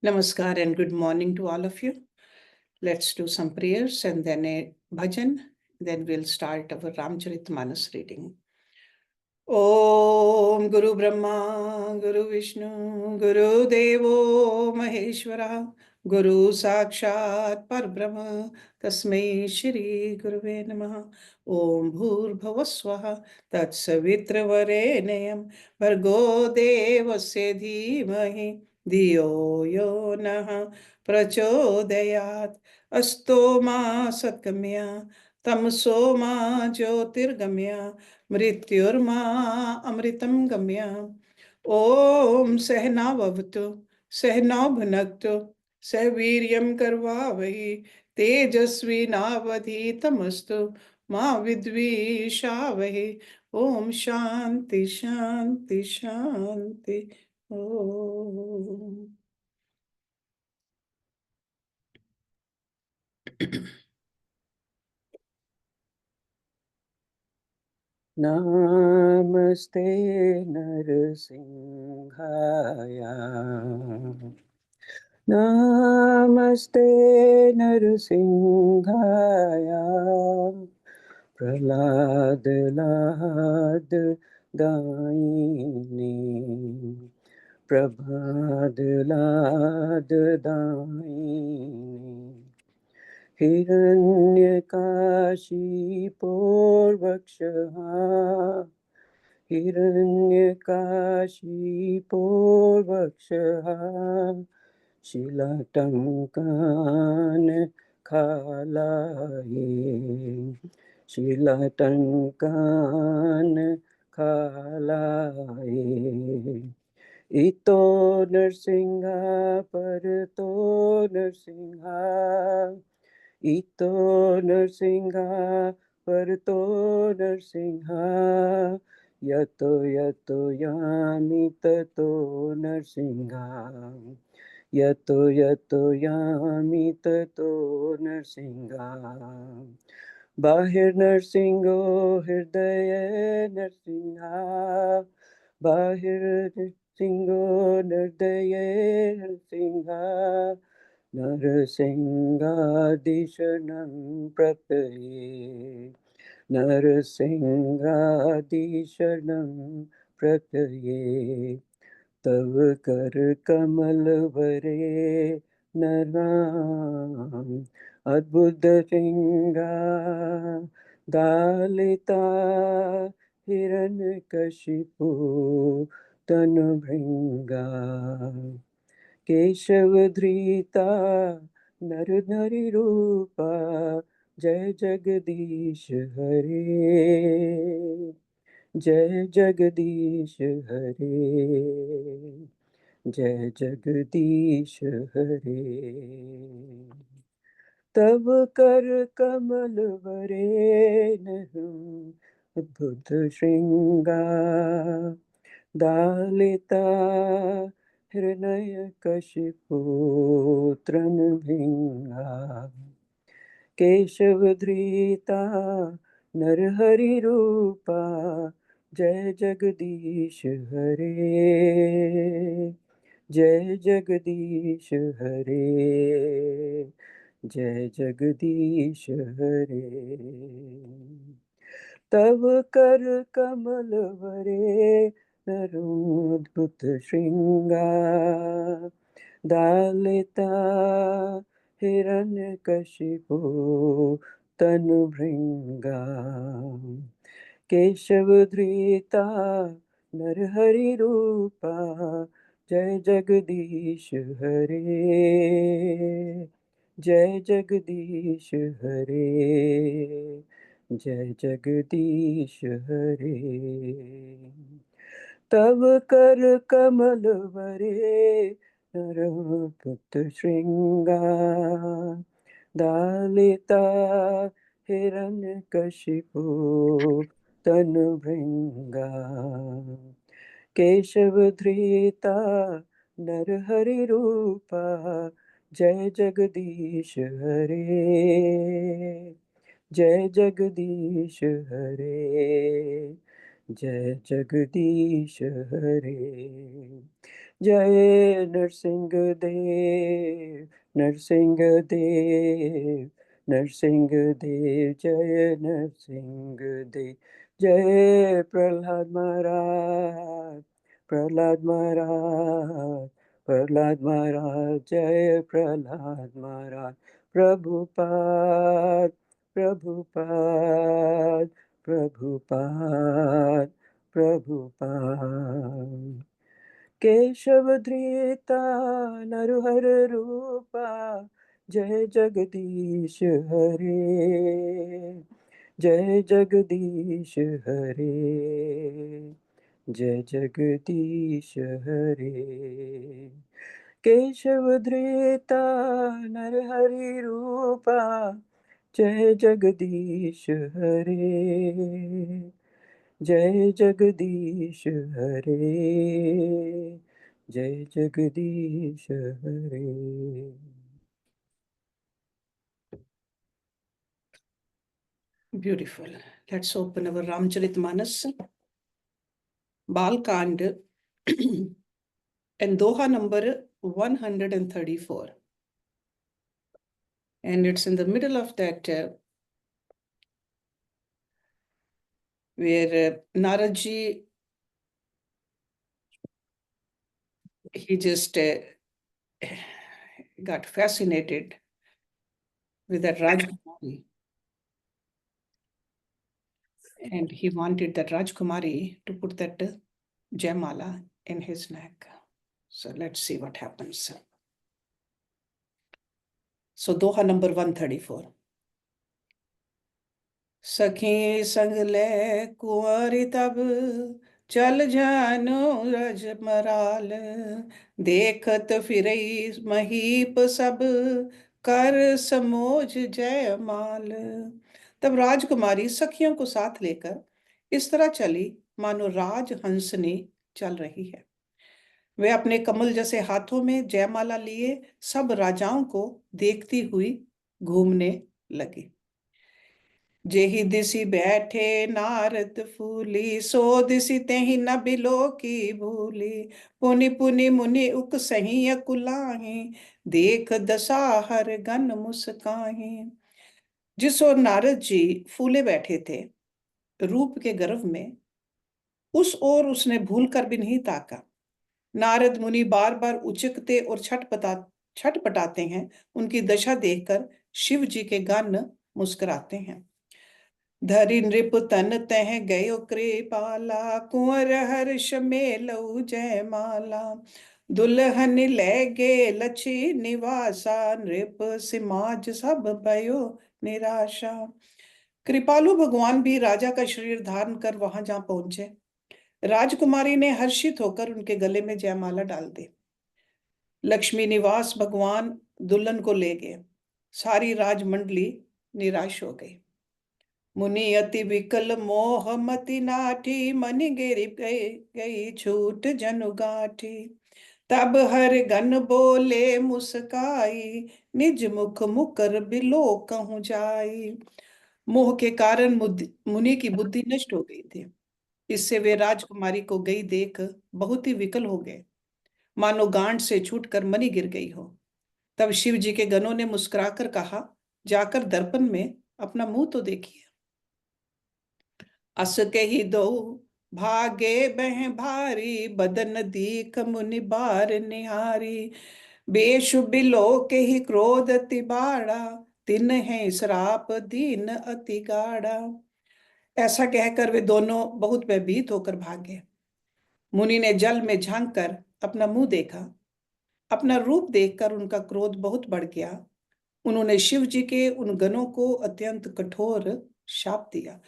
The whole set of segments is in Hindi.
Namaskar and good morning to all of you. Let's do some prayers and then a bhajan. Then we'll start our Ramcharitmanas reading. Om Guru Brahma, Guru Vishnu, Guru Devo Maheshwara, Guru Sakshat Parbrahma, Tasmai Shri Guruve Namaha. Om Bhur Bhavaswaha, Tatsavitravare Bhargo Devasya Dhimahi, Diyo Yo Naha Prachodayat, Asto Ma Satkamya, Tamso Ma Jyotirgamya, मृत्युर्मा अमृतं गम्य। ओम सहनाववतु सहनौ भुनक्तु सह वीर्यं करवावहै तेजस्विनावधीतमस्तु मा विद्विषावहै। ओम शांति शांति शांति। ओम नमस्ते नरसिंहाया, नमस्ते नरसिंहाया, प्रहलाद लाद दायिनी, प्रभाद लाद दायिनी, हिरण्यकाशिपोर्वक्षः, हिरण्यकाशिपोर्वक्षः, शिलाटङ्कान् खालाये, शिलाटङ्कान् खालाये। इतो नरसिंह परतो नरसिंह, इतो नरसिंह परतो नरसिंह, यतो यतो यामि ततो नरसिंह, यतो यतो यामि ततो नरसिंह। बाहिर नरसिंहो हृदय नरसिंह, बाहिर नरसिंहो हृदय नरसिंह, नरसिंहादिशरणं प्रपद्ये, नरसिंहादिशरणं प्रपद्ये। तव कर कमल वरे नराम, अद्भुत सिंहा दालिता हिरण्यकशिपु तनु भृंगा, केशवधृता नर नरि रूपा, जय जगदीश हरे, जय जगदीश हरे, जय जगदीश हरे। तब कर कमल वरे नहुं, अद्भुत श्रृंगार दालिता हिरण्यकशिपु तृणभृंगा, केशवधृता नरहरि रूपा, जय जगदीश हरे, जय जगदीश हरे, जय जगदीश हरे। तब कर कमल वरे नरोद्भुत श्रृंगार दालिता हिरण्यकशिपु तनु भृंगा, केशवधृता नरहरि रूपा, जय जगदीश हरे, जय जगदीश हरे, जय जगदीश हरे। तब कर कमल वरे नरपुत श्रृंगार दालिता हिरण्यकशिपु तनु भृंगा, केशवधृता नरहरि रूपा, जय जगदीश हरे, जय जगदीश हरे, जय जगदीश हरे, जय नरसिंह देव, नरसिंह देव, नरसिंह देव, जय नरसिंह देव। जय प्रहलाद महाराज, प्रहलाद महाराज, प्रहलाद महाराज, जय प्रहलाद महाराज। प्रभुपाद, प्रभुपाद, प्रभुपाद, प्रभुपाद। केशव धृता नरहर रूपा, जय जगदीश हरे, जय जगदीश हरे, जय जगदीश हरे। केशव धृता नरहरि रूपा, जय जगदीश हरे, जय जगदीश हरे, जय जगदीश हरे। Beautiful. Let's open our Ramcharitmanas, Balkand, and Doha number 134. And it's in the middle of that where Naradji, he just got fascinated with that Rajkumari. And he wanted that Rajkumari to put that Jaimala in his neck. So let's see what happens. So Doha number 134. सखी संग ले कुंवरी तब चल जानो रजमराल, देखत फिरई महीप सब कर समोज जयमाल। तब राजकुमारी सखियों को साथ लेकर इस तरह चली मानो राज हंसनी चल रही है। वे अपने कमल जैसे हाथों में जयमाला लिए सब राजाओं को देखती हुई घूमने लगी। जेहि दिसी बैठे नारद फूली, सो दिसी तेहि न बिलो की भूली। पुनि पुनि मुनि उक सही अकुलाही, देख दशा हर गन मुस्काही। जिस ओर नारद जी फूले बैठे थे रूप के गर्व में, उस ओर उसने भूल कर भी नहीं ताका। नारद मुनि बार बार उचकते और छटपटाते हैं। उनकी दशा देखकर शिव जी के गन मुस्कुराते हैं। धरि नृप तन तह गयो कृपाला, कुंवर हर्ष मेलऊ जयमाला। दुल्हन ले गे लछि निवासा, नृप सिमाज सब भयो निराशा। कृपालु भगवान भी राजा का शरीर धारण कर वहां जा पहुंचे। राजकुमारी ने हर्षित होकर उनके गले में जयमाला डाल दी। लक्ष्मी निवास भगवान दुल्हन को ले गए। सारी राजमंडली निराश हो गई। मुनि अति विकल मोह मति नाठी, मनि गिरि गई छूट जनु गाठी। तब हर गन बोले मुस्काई, निज मुख मुकर बिलो कहूं जाई। मोह के कारण मुनि की बुद्धि नष्ट हो गई थी। इससे वे राजकुमारी को गई देख बहुत ही विकल हो गए, मानो गांठ से छूटकर मणि गिर गई हो। तब शिव जी के गणों ने मुस्कुराकर कहा, जाकर दर्पण में अपना मुंह तो देखिए। अस कही दो भागे बह भारी, बदन दीख मुनि बार निहारी। बेशु बिलो के ही क्रोध अति बाड़ा, तिन है श्राप दीन अति गाढ़ा। ऐसा कहकर वे दोनों बहुत भयभीत होकर भागे। मुनि ने जल में झांक कर अपना मुंह देखा। अपना रूप देखकर उनका क्रोध बहुत बढ़ गया। उन्होंने शिव जी के उन गणों को अत्यंत कठोर शाप दिया।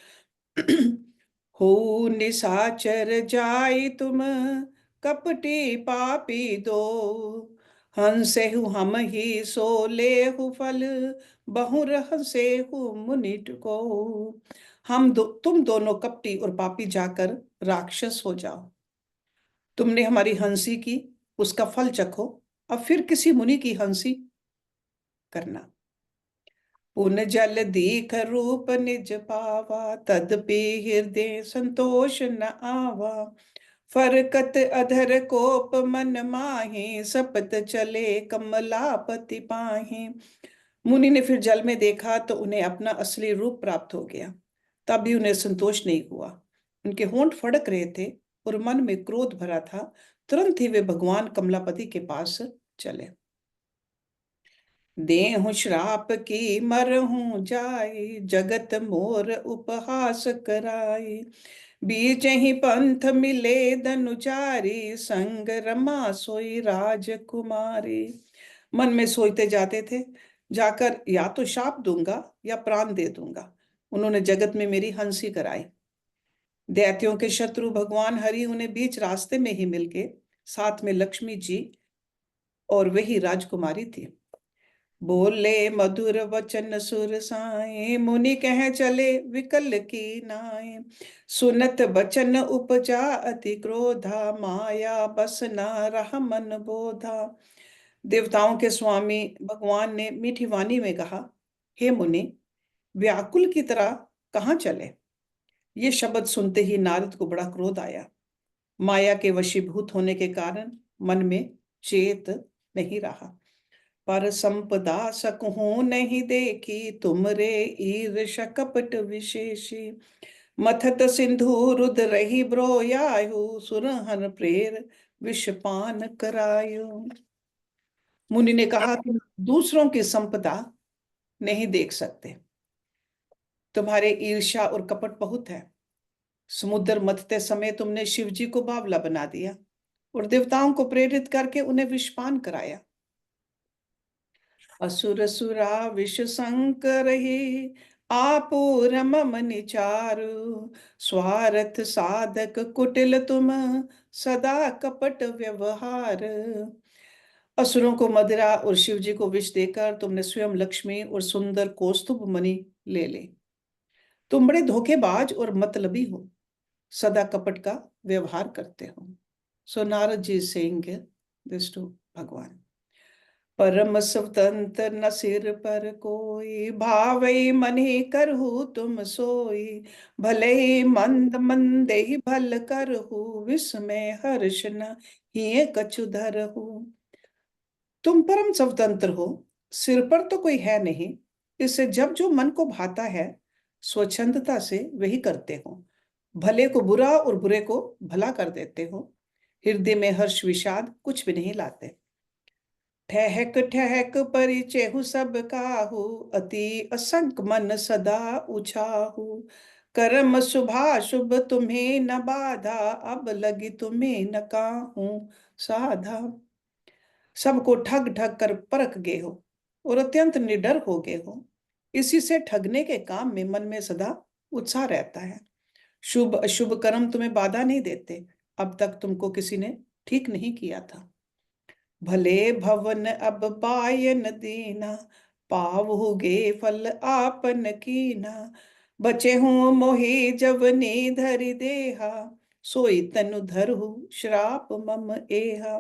हो निशाचर जाई तुम कपटी पापी दो, हंसेहु हम ही सो लेहु फल, बहुर हंसेहु मुनिट को। तुम दोनों कपटी और पापी जाकर राक्षस हो जाओ। तुमने हमारी हंसी की, उसका फल चखो। अब फिर किसी मुनि की हंसी करना। पुन जल दीख रूप निज पावा, तदपि हृदय संतोष न आवा। फरकत अधर कोप मन माहे, सपत चले कमलापति पाहे। मुनि ने फिर जल में देखा तो उन्हें अपना असली रूप प्राप्त हो गया। तब भी उन्हें संतोष नहीं हुआ। उनके होंठ फड़क रहे थे और मन में क्रोध भरा था। तुरंत ही वे भगवान कमलापति के पास चले। देहु श्राप की मरहूं जाए, जगत मोर उपहास कराए। बीच ही पंथ मिले धनुचारी, संग रमा सोई राजकुमारी। मन में सोचते जाते थे, जाकर या तो शाप दूंगा या प्राण दे दूंगा। उन्होंने जगत में मेरी हंसी कराई। दैत्यों के शत्रु भगवान हरि उन्हें बीच रास्ते में ही मिल गए। साथ में लक्ष्मी जी और वही राजकुमारी थी। बोले मधुर वचन सुर साए, मुनि कह चले विकल की नाए। सुनत बचन उपजा अति क्रोधा, माया बस न रहा मन बोधा। देवताओं के स्वामी भगवान ने मीठी वाणी में कहा, हे मुनि, व्याकुल की तरह कहाँ चले। ये शब्द सुनते ही नारद को बड़ा क्रोध आया। माया के वशीभूत होने के कारण मन में चेत नहीं रहा। पर संपदा सकहूं नहीं देखी, तुमरे ईर्ष कपट विशेषी। मथत सिंधु रुद रही ब्रोयायु, सुरहन प्रेर विषपान करायु। मुनि ने कहा, तुम दूसरों की संपदा नहीं देख सकते, तुम्हारे ईर्ष्या और कपट बहुत है। समुद्र मथते समय तुमने शिव जी को बावला बना दिया और देवताओं को प्रेरित करके उन्हें विषपान कराया। असुर सुरा विष संकर ही, आपो रमम निचारु। स्वार्थ साधक कुटिल तुम, सदा कपट व्यवहार। असुरों को मदिरा और शिव जी को विष देकर तुमने स्वयं लक्ष्मी और सुंदर कौस्तुभ मणि ले ली। तुम बड़े धोखेबाज और मतलबी हो, सदा कपट का व्यवहार करते हो। सो Narad ji saying this to भगवान। परम स्वतंत्र न सिर पर कोई, भावई मन ही करहु तुम सोई। भले ही मंद मंदे ही भल करहु, विस्मय हर्ष न ही कछु धरहु। तुम परम स्वतंत्र हो, सिर पर तो कोई है नहीं, इससे जब जो मन को भाता है स्वच्छंदता से वही करते हो। भले को बुरा और बुरे को भला कर देते हो। हृदय में हर्ष विषाद कुछ भी नहीं लाते। ठहक ठहक परिचेहु सब काहू, अति असंक मन सदा उछाहू। कर्म शुभाशुभ तुम्हें न बाधा, अब लगी तुम्हें न काहू साधा। सबको ठग ठग कर परख गए हो और अत्यंत निडर हो गए हो। इसी से ठगने के काम में मन में सदा उत्साह रहता है। शुभ अशुभ कर्म तुम्हें बाधा नहीं देते। अब तक तुमको किसी ने ठीक नहीं किया था। भले भवन अब पायन दीना, पावहुगे फल आपन कीना। बचे हूँ मोहि जवनी धरि देहा, सोई तनु धरहु श्राप मम एहा।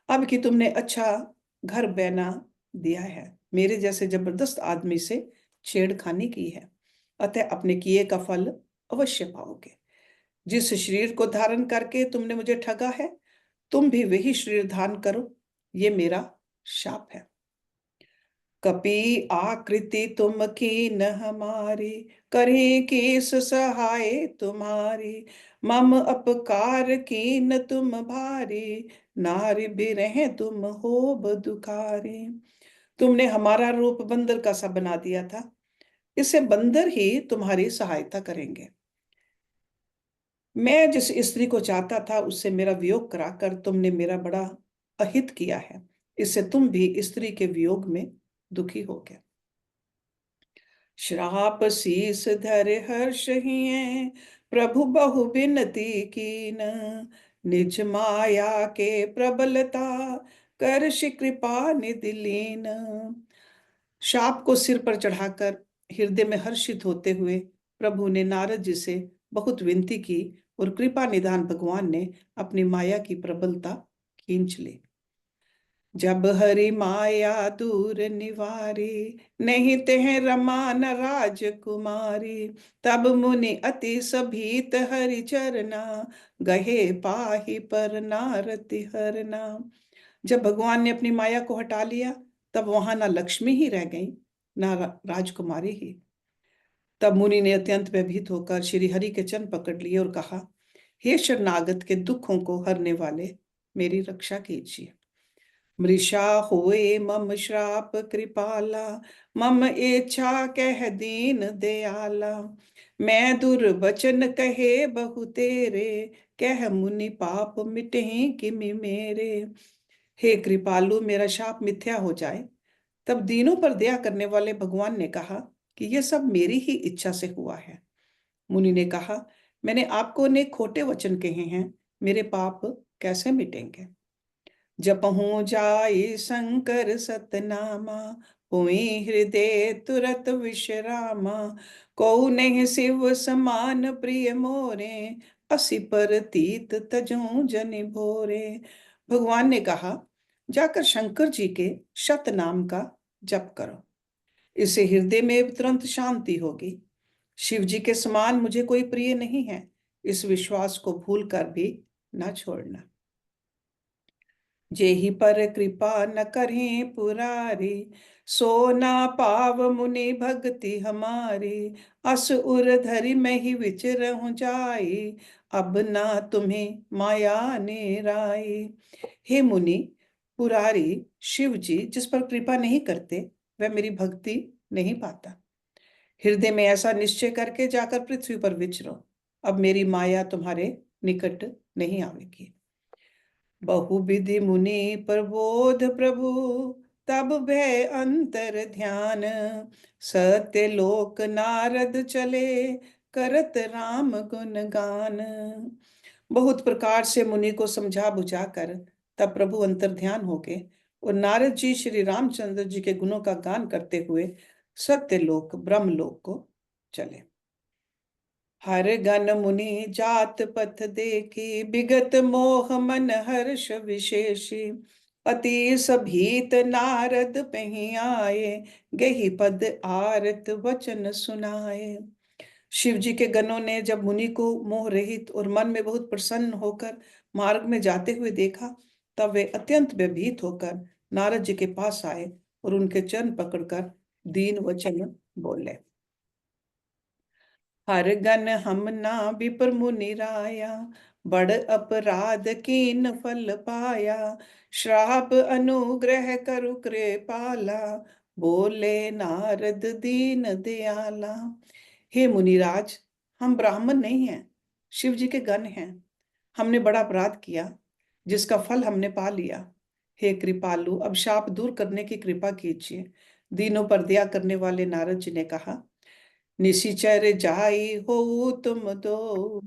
अब कि तुमने अच्छा घर बना दिया है, मेरे जैसे जबरदस्त आदमी से छेड़खानी की है, अतः अपने किए का फल अवश्य पाओगे। जिस शरीर को धारण करके तुमने मुझे ठगा है, तुम भी वही शरीर धारण करो, ये मेरा शाप है। कपि आकृति तुम की न हमारी, करी किस सहाय तुम्हारी। मम अपकार की न तुम भारी, नारी बिरह तुम हो दुखारी। तुमने हमारा रूप बंदर का सा बना दिया था, इससे बंदर ही तुम्हारी सहायता करेंगे। मैं जिस स्त्री को चाहता था उससे मेरा वियोग कराकर तुमने मेरा बड़ा अहित किया है, इससे तुम भी स्त्री के वियोग में दुखी हो गए। श्राप शीस धर हर्ष हिए, प्रभु बहु बिनती कीन। निज माया के प्रबलता, कर कृपा निधि लीन। शाप को सिर पर चढ़ाकर हृदय में हर्षित होते हुए प्रभु ने नारद जी से बहुत विनती की और कृपा निधान भगवान ने अपनी माया की प्रबलता खींच ली। जब हरि माया दूर निवारी, नहीं तेह रमा न राजकुमारी। तब मुनि अति सभीत हरि चरना, गहे पाहि पर नारति हरना। जब भगवान ने अपनी माया को हटा लिया, तब वहां ना लक्ष्मी ही रह गई, ना राजकुमारी ही। तब मुनि ने अत्यंत भयभीत होकर श्री हरि के चरण पकड़ लिए और कहा, हे शरणागत के दुखों को हरने वाले, मेरी रक्षा कीजिए। मृषा होए मम श्राप कृपाला, मम इच्छा कह दीन दयाला। मैं दुर्वचन कहे बहु तेरे, कह मुनि पाप मिटे किमि मेरे। हे कृपालु, मेरा शाप मिथ्या हो जाए। तब दीनों पर दया करने वाले भगवान ने कहा कि यह सब मेरी ही इच्छा से हुआ है। मुनि ने कहा, मैंने आपको ने खोटे वचन कहे हैं, मेरे पाप कैसे मिटेंगे। जपहूँ जाई शंकर सतनामा, हुई हृदय तुरत विश्रामा। को नहीं शिव समान प्रिय मोरे, असी पर तीत तजूं जनि भोरे। भगवान ने कहा, जाकर शंकर जी के शत नाम का जप करो, इससे हृदय में तुरंत शांति होगी। शिव जी के समान मुझे कोई प्रिय नहीं है, इस विश्वास को भूल कर भी न छोड़ना। जेहि पर कृपा न करें पुरारी, सो ना पाव मुनि भक्ति हमारी। अस उर धरि में ही विचरहु जाई, अब ना तुम्हें माया नेराई। हे मुनि, पुरारी शिव जी जिस पर कृपा नहीं करते, वह मेरी भक्ति नहीं पाता। हृदय में ऐसा निश्चय करके जाकर पृथ्वी पर विचरो, अब मेरी माया तुम्हारे निकट नहीं आवेगी। बहुविधि मुनि प्रबोध प्रभु, तब भय अंतर ध्यान। सत्य लोक नारद चले, करत राम गुण गान। बहुत प्रकार से मुनि को समझा बुझा कर तब प्रभु अंतर ध्यान हो गए और नारद जी श्री रामचंद्र जी के गुणों का गान करते हुए सत्य लोक ब्रह्मलोक को चले। हर गण मुनि जात पथ देखी, विगत मोह मन हर्ष विशेषी। अति सभीत नारद पही आए, गही पद आरत वचन सुनाए। शिव जी के गणों ने जब मुनि को मोह रहित और मन में बहुत प्रसन्न होकर मार्ग में जाते हुए देखा, तब वे अत्यंत व्यभीत होकर नारद जी के पास आए और उनके चरण पकड़कर दीन वचन बोले। हर गन हम ना विप्र मुनि राया, बड़ अपराध कीन फल पाया। श्राप अनुग्रह करु कृपाला, बोले नारद दीन दयाला। हे मुनिराज, हम ब्राह्मण नहीं हैं, शिव जी के गण हैं। हमने बड़ा अपराध किया, जिसका फल हमने पा लिया। हे कृपालु, अब शाप दूर करने की कृपा कीजिए। दीनों पर दया करने वाले नारद जी ने कहा, निशिचर जाई हो तुम दो,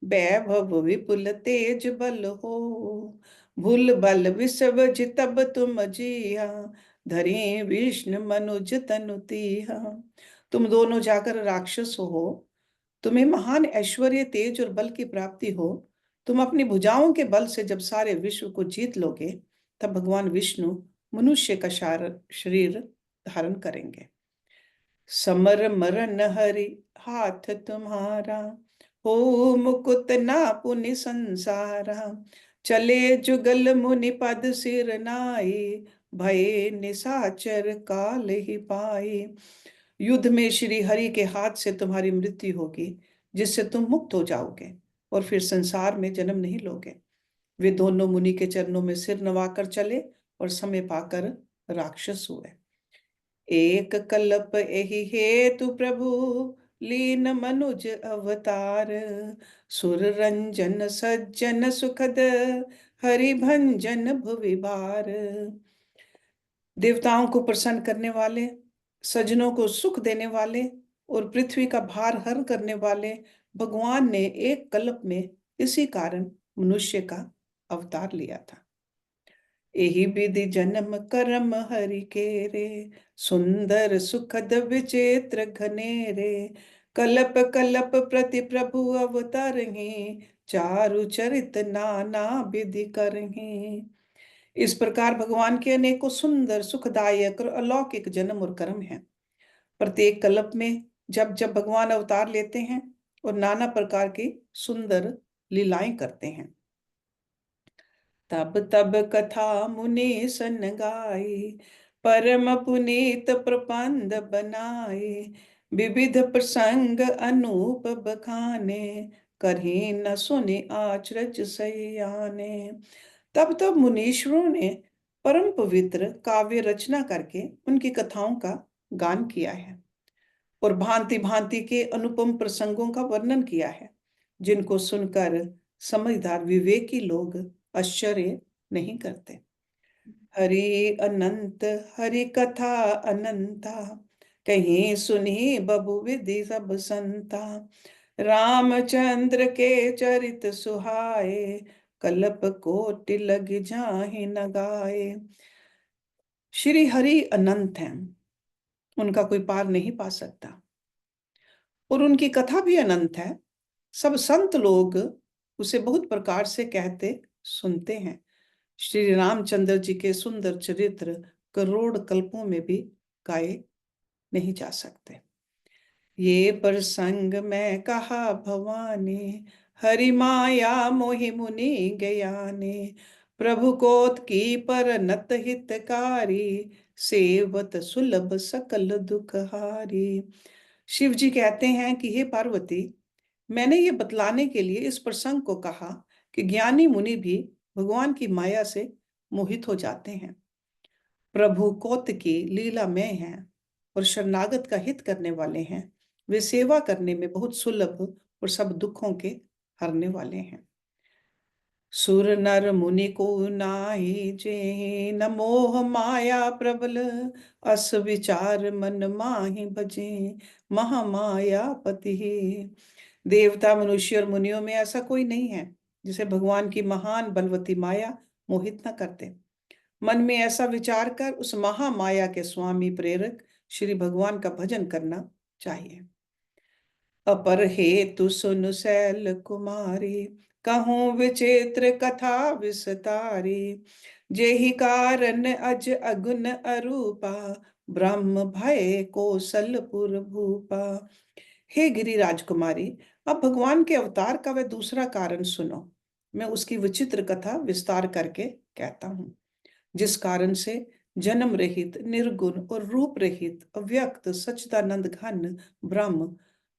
वैभव विपुल तेज बल हो। भूल बल विषव जितब तुम जिया, धरे विष्णु मनुज तनु तीहा। तुम दोनों जाकर राक्षस हो, तुम्हें महान ऐश्वर्य तेज और बल की प्राप्ति हो। तुम अपनी भुजाओं के बल से जब सारे विश्व को जीत लोगे, तब भगवान विष्णु मनुष्य का शरीर धारण करेंगे। समर मरन हरि हाथ तुम्हारा, हो मुकुत ना पुनि संसारा। चले जुगल मुनि पद सिर नाई, भय निशाचर काल ही पाई। युद्ध में श्री हरि के हाथ से तुम्हारी मृत्यु होगी, जिससे तुम मुक्त हो जाओगे और फिर संसार में जन्म नहीं लोगे। वे दोनों मुनि के चरणों में सिर नवाकर चले और समय पाकर राक्षस हुए। एक कल्प एहि हेतु प्रभु, लीन मनुज अवतार। सुर रंजन सज्जन सुखद, हरि भंजन भुवि भार। देवताओं को प्रसन्न करने वाले, सज्जनों को सुख देने वाले और पृथ्वी का भार हर करने वाले भगवान ने एक कल्प में इसी कारण मनुष्य का अवतार लिया था। एहि विधि जन्म कर्म हरि के रे, सुंदर सुखद विचित्र घनेरे। कलप कलप प्रति प्रभु अवतारहि, चारु चरित नाना विधि करहि। इस प्रकार भगवान के अनेकों सुंदर, सुखदायक और अलौकिक जन्म और कर्म हैं। प्रत्येक कल्प में जब जब भगवान अवतार लेते हैं और नाना प्रकार की सुंदर लीलाएं करते हैं, तब तब कथा मुनि सन गाए, परम पुनीत प्रबंध बनाए, विविध प्रसंग अनूप बखाने, करही न सुने आचरज सयाने। तब तब मुनीश्वरों ने परम पवित्र काव्य रचना करके उनकी कथाओं का गान किया है और भांति भांति के अनुपम प्रसंगों का वर्णन किया है, जिनको सुनकर समझदार विवेकी लोग आश्चर्य नहीं करते। हरि अनंत, हरि कथा अनंता, कहीं सुनी बबु विधि सब संता। रामचंद्र के चरित सुहाए, कल्प कोटि लग जाहि न गाए। श्री हरि अनंत हैं, उनका कोई पार नहीं पा सकता, और उनकी कथा भी अनंत है। सब संत लोग उसे बहुत प्रकार से कहते सुनते हैं। श्री रामचंद्र जी के सुंदर चरित्र करोड़ कल्पों में भी गाए नहीं जा सकते। ये प्रसंग मैं कहा भवानी, हरि माया मोहि मुनि ज्ञाने। प्रभु कोत की पर नत हितकारी, सेवत सुलभ सकल दुख हारी। शिव जी कहते हैं कि हे पार्वती, मैंने ये बतलाने के लिए इस प्रसंग को कहा कि ज्ञानी मुनि भी भगवान की माया से मोहित हो जाते हैं। प्रभु कौतकी लीला में हैं और शरणागत का हित करने वाले हैं। वे सेवा करने में बहुत सुलभ और सब दुखों के हरने वाले हैं। सुर नर मुनि को नाहि जे, न मोह माया प्रबल, अस विचार मन माहि भजे, महामाया पति। देवता, मनुष्य और मुनियों में ऐसा कोई नहीं है जिसे भगवान की महान बलवती माया मोहित न करते। मन में ऐसा विचार कर उस महामाया के स्वामी प्रेरक श्री भगवान का भजन करना चाहिए। अपर हेतु सुन शैल कुमारी, कहूँ विचित्र कथा विस्तारी। जेहि कारण अज अगुन अरूपा, ब्रह्म भय कौशलपुर भूपा। हे गिरि राजकुमारी, अब भगवान के अवतार का वह दूसरा कारण सुनो। मैं उसकी विचित्र कथा विस्तार करके कहता हूँ, जिस कारण से जन्म रहित, निर्गुण और रूप रहित अव्यक्त सच्चिदानंद घन ब्रह्म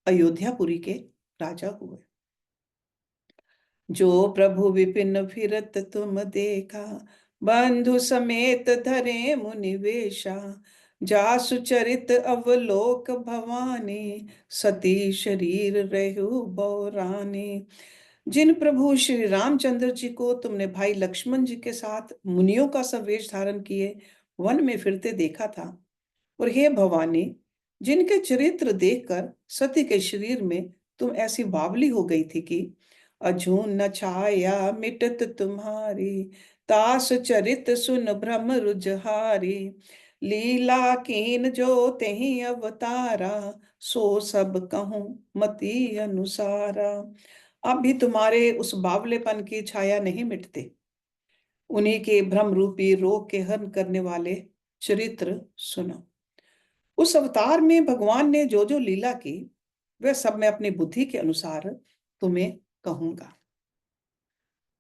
अयोध्यापुरी के राजा हुए। जो प्रभु विपिन फिरत तुम देखा, बंधु समेत धरे मुनिवेशा। जासु चरित अवलोक भवानी, सती शरीर रहु बौरानी। जिन प्रभु श्री रामचंद्र जी को तुमने भाई लक्ष्मण जी के साथ मुनियों का सा वेश धारण किए वन में फिरते देखा था, और हे भवानी, जिनके चरित्र देखकर सती के शरीर में तुम ऐसी बावली हो गई थी कि अजून न छाया मिटत तुम्हारी, तास चरित सुन भ्रम रुझारी। लीला कीन जो तेहि अवतारा, सो सब कहूँ मति अनुसारा। अब भी तुम्हारे उस बावलेपन की छाया नहीं मिटती। उन्हीं के भ्रम रूपी रोग के हरण करने वाले चरित्र सुनो। उस अवतार में भगवान ने जो जो लीला की, वह सब मैं अपनी बुद्धि के अनुसार तुम्हें कहूंगा।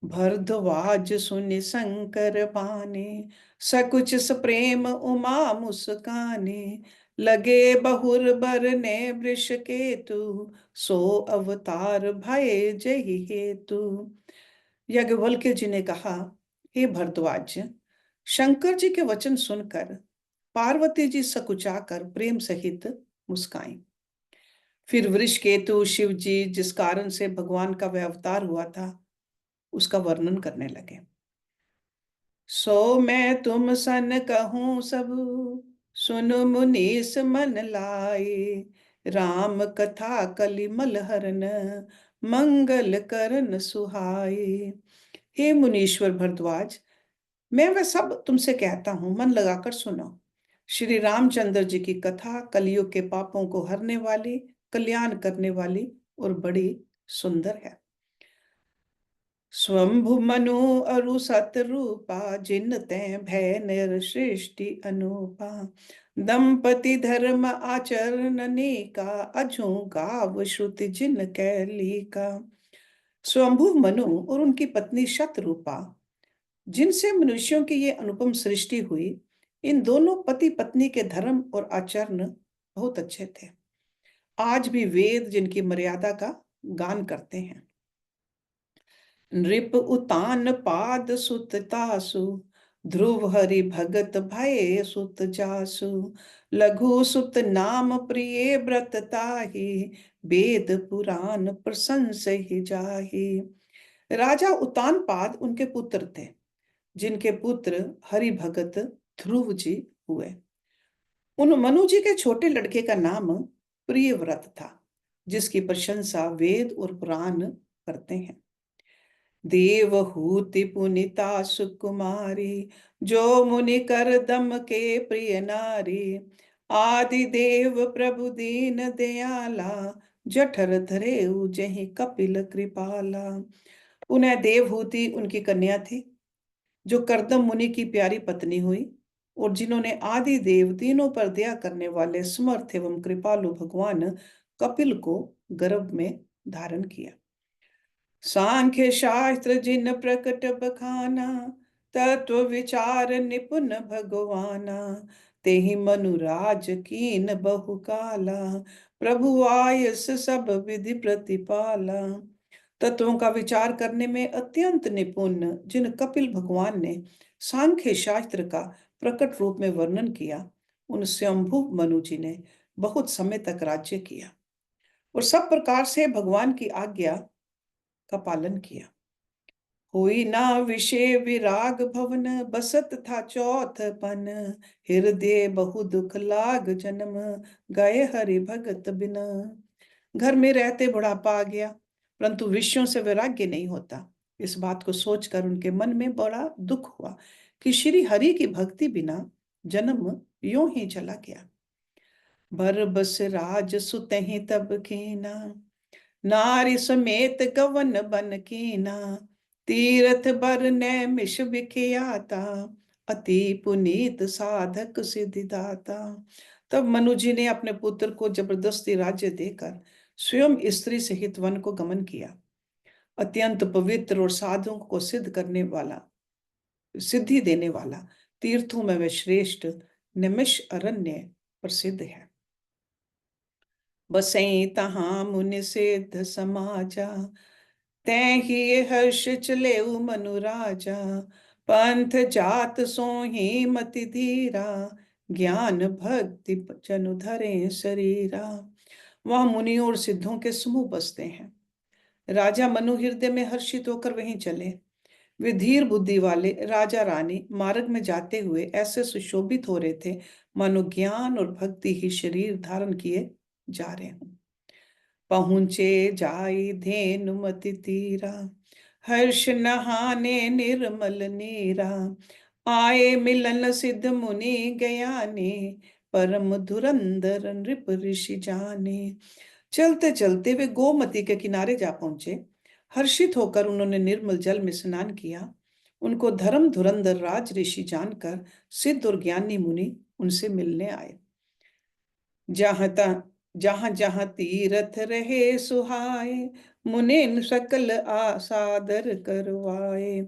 भरद्वाज सुनि शंकर बाने, सकुच सप्रेम उमा मुस्काने। लगे बहुर बरने वृष केतु, सो अवतार भय जहि हेतु। याज्ञवल्क्य जी ने कहा, हे भरद्वाज, शंकर जी के वचन सुनकर पार्वती जी सकुचाकर प्रेम सहित मुस्काई। फिर वृषकेतु शिव जी, जिस कारण से भगवान का वह अवतार हुआ था, उसका वर्णन करने लगे। सो मैं तुम सन कहूँ सब, सुन मुनीस मन लाए। राम कथा कलिमल हरन, मंगल करन सुहाए। हे मुनीश्वर भरद्वाज, मैं वह सब तुमसे कहता हूं, मन लगाकर सुनो। श्री रामचंद्र जी की कथा कलियुग के पापों को हरने वाली, कल्याण करने वाली और बड़ी सुंदर है। स्वंभु मनु अरु सतरूपा, जिन तै भय निर सृष्टि अनूपा। दंपति धर्म आचरण नेका, अजो गाव श्रुति जिन कैली का। स्वयंभु मनु और उनकी पत्नी शतरूपा, जिनसे मनुष्यों की ये अनुपम सृष्टि हुई, इन दोनों पति पत्नी के धर्म और आचरण बहुत अच्छे थे। आज भी वेद जिनकी मर्यादा का गान करते हैं। नृप उतान पाद सुत तासु, ध्रुव हरि भगत भय सुत जासु। लघु सुत नाम प्रिय व्रत ताहि, वेद पुराण प्रशंस ही जाहि। राजा उतानपाद उनके पुत्र थे, जिनके पुत्र हरि भगत ध्रुव जी हुए। उन मनु जी के छोटे लड़के का नाम प्रियव्रत था, जिसकी प्रशंसा वेद और पुराण करते हैं। देवहूति पुनिता सुकुमारी, जो मुनि कर दम के प्रिय नारी। आदि देव प्रभु दीन दयाला, जठर धरे जहि कपिल कृपाला। उन्हें देवहूति उनकी कन्या थी, जो करदम मुनि की प्यारी पत्नी हुई, और जिन्होंने आदि देव तीनों पर दया करने वाले समर्थ एवं कृपालु भगवान कपिल को गर्भ में धारण किया। सांख्य शास्त्र जिन प्रकट बखाना, तत्व विचार निपुण भगवाना। तेहि मनुराज कीन बहु काला, प्रभु आयस सब विधि प्रतिपाला। तत्वों का विचार करने में अत्यंत निपुण जिन कपिल भगवान ने सांख्य शास्त्र का प्रकट रूप में वर्णन किया, उन स्वयंभु मनु जी ने बहुत समय तक राज्य किया और सब प्रकार से भगवान की आज्ञा का पालन किया। हुई ना विषय विराग भवन, बसत था चौथ पन। हृदय बहु दुख लाग जन्म, गए हरि भगत बिना। घर में रहते बुढ़ापा आ गया, परंतु विषयों से वैराग्य नहीं होता। इस बात को सोचकर उनके मन में बड़ा दुख हुआ कि श्री हरि की भक्ति बिना जन्म यूं ही चला गया। बर बस राज सुतहि तब कीना, नारी समेत गवन बन कीना। तीरथ बर नैमिष विख्याता, अति पुनीत साधक सिद्धिदाता। तब मनु जी ने अपने पुत्र को जबरदस्ती राज्य देकर स्वयं स्त्री सहित वन को गमन किया। अत्यंत पवित्र और साधुओं को सिद्ध करने वाला, सिद्धि देने वाला, तीर्थों में वह श्रेष्ठ निमिष अरण्य प्रसिद्ध है। बसई तहां मुनि सिद्ध समाजा, तैहि हर्ष चले मनु राजा। पंथ जात सोहि मति धीरा, ज्ञान भक्ति जनु धरे शरीरा। वह मुनियों और सिद्धों के समूह बसते हैं। राजा मनु हृदय में हर्षित होकर वहीं चले। वे धीर बुद्धि वाले राजा रानी मार्ग में जाते हुए ऐसे सुशोभित हो रहे थे, मानो ज्ञान और भक्ति ही शरीर धारण किए जा रहे हों। पहुंचे जाई धेनु मति तीरा, हर्ष नहाने निर्मल नीरा। आए मिलन सिद्ध मुनि गयाने, परम धुरंधर नृप ऋषि जाने। चलते चलते वे गोमती के किनारे जा पहुंचे। हर्षित होकर उन्होंने निर्मल जल में स्नान किया। उनको धर्म धुरंधर राज ऋषि जानकर सिद्ध और ज्ञानी मुनि उनसे मिलने आए। जहाँ जहाँ जहाँ तीरथ रहे सुहाए, मुनिन सकल आसादर करवाए।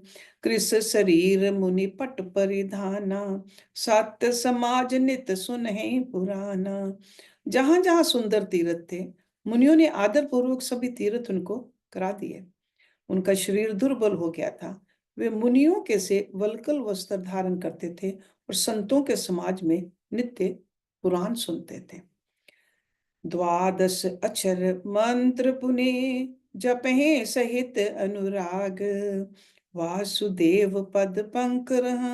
कृष शरीर मुनि पट परिधाना, सत्य समाज नित सुनहि पुराना। जहाँ जहाँ सुंदर तीर्थ थे, मुनियों ने आदर पूर्वक सभी तीर्थ उनको करा दिए। उनका शरीर दुर्बल हो गया था। वे मुनियों के से वल्कल वस्त्र धारण करते थे और संतों के समाज में नित्य पुराण सुनते थे। द्वादश अक्षर मंत्र पुने, जपहे सहित अनुराग। वासुदेव पद पंकरह,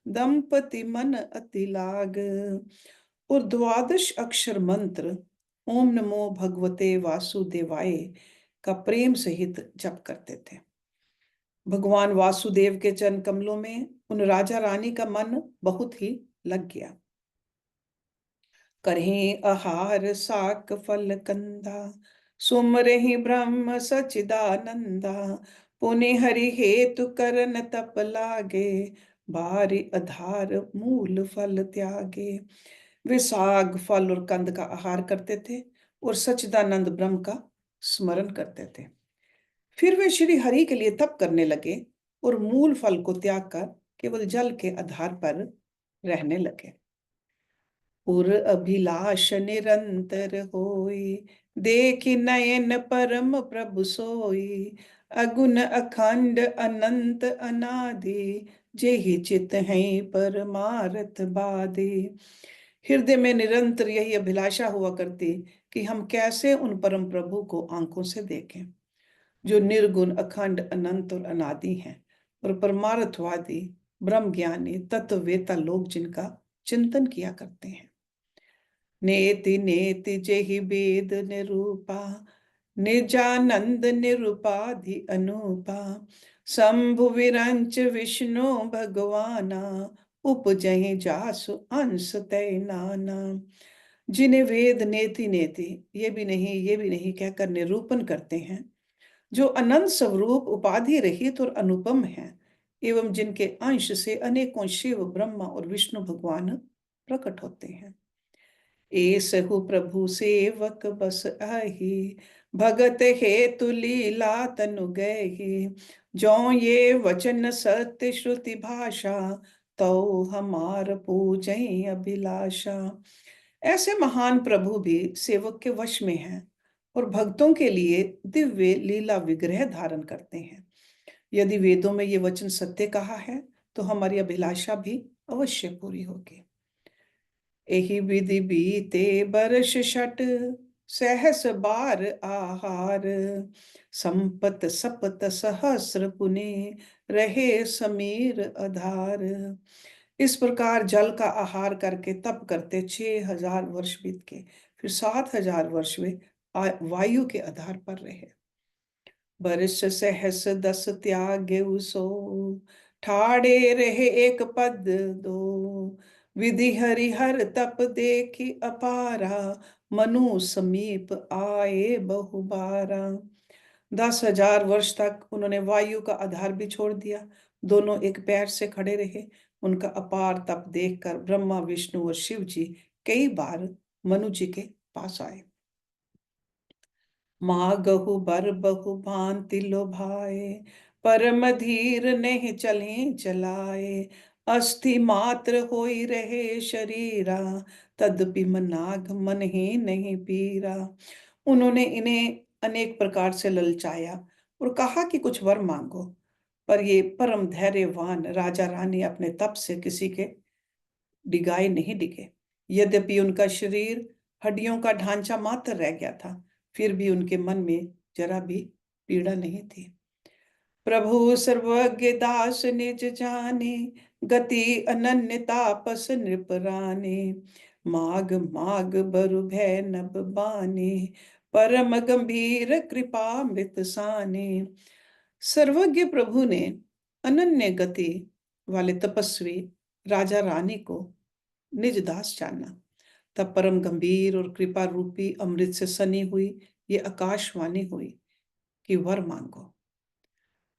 दंपति मन अति लाग। और द्वादश अक्षर मंत्र ओम नमो भगवते वासुदेवाय का प्रेम सहित जप करते थे। भगवान वासुदेव के चरण कमलों में उन राजा रानी का मन बहुत ही लग गया। करहीं आहार साक फल कंदा, सुमरहि ब्रह्म सचिदानंदा। पुनि हरि हेतु करन तप लागे, बारी आधार मूल फल त्यागे। वे साग फल और कंद का आहार करते थे और सच्चिदानंद ब्रह्म का स्मरण करते थे। फिर वे श्री हरि के लिए तप करने लगे और मूल फल को त्याग कर केवल जल के आधार पर रहने लगे। उर अभिलाष निरंतर होई, देखि नयन परम प्रभु सोई। अगुण अखंड अनंत अनादि, जेहि चित है परमार्थ बादे। हृदय में निरंतर यही अभिलाषा हुआ करती कि हम कैसे उन परम प्रभु को आंखों से देखें, जो निर्गुण अखंड अनंत और अनादि हैं और परमार्थवादी ब्रह्म ज्ञानी तत्ववेता लोग जिनका चिंतन किया करते हैं। नेति नेति जेहि वेद निरूपा, निजानंद निरूपाधि अनूपा। शंभु विरंच विष्णु भगवाना, उपजहि जासु अंश तय नाना। जिन्हें वेद नेति नेति ये भी नहीं कहकर निरूपण करते हैं, जो अनंत स्वरूप उपाधि रहित और अनुपम है, एवं जिनके अंश से अनेकों शिव ब्रह्मा और विष्णु भगवान प्रकट होते हैं। एसहु प्रभु सेवक बस आही, भगत हेतु लीला तनु गही। जो ये वचन सत्य श्रुति भाषा, तो हमार पूजई अभिलाषा। ऐसे महान प्रभु भी सेवक के वश में हैं और भक्तों के लिए दिव्य लीला विग्रह धारण करते हैं। यदि वेदों में ये वचन सत्य कहा है, तो हमारी अभिलाषा भी अवश्य पूरी होगी। एहि विधि बीते बरस छठ, सहस बार आहार। संपत सपत सहस्र पुनि, रहे समीर आधार। इस प्रकार जल का आहार करके तप करते 6000 वर्ष बीत के फिर 7000 वर्ष वे वायु के आधार पर रहे। बरस सहस दस त्यागे सो, ठाड़े रहे एक पद दो। विधि हरिहर तप देखी अपारा, मनु समीप आए बहुबारा। 10,000 वर्ष तक उन्होंने वायु का आधार भी छोड़ दिया, दोनों एक पैर से खड़े रहे। उनका अपार तप देखकर ब्रह्मा विष्णु और शिव जी कई बार मनु जी के पास आए। मागहु बर बहु भांति लोभाए, परम धीर नहीं चले चलाए। अस्थि मात्र होई रहे शरीरा, तदपि मनाग मन ही नहीं पीरा। उन्होंने इन्हें अनेक प्रकार से ललचाया और कहा कि कुछ वर मांगो, पर ये परम धैर्यवान राजा रानी अपने तप से किसी के डिगाए नहीं डिगे। यद्यपि उनका शरीर हड्डियों का ढांचा मात्र रह गया था, फिर भी उनके मन में जरा भी पीड़ा नहीं थी। प्रभु सर्वज्ञ दास निज जाने, गति अनन्य तापस नृपराने। माग माग बरु भय नभ बाने, परम गंभीर कृपा मृत साने। सर्वज्ञ प्रभु ने अनन्य गति वाले तपस्वी राजा रानी को निज दास जाना। तब परम गंभीर और कृपा रूपी अमृत से सनी हुई ये आकाशवाणी हुई कि वर मांगो।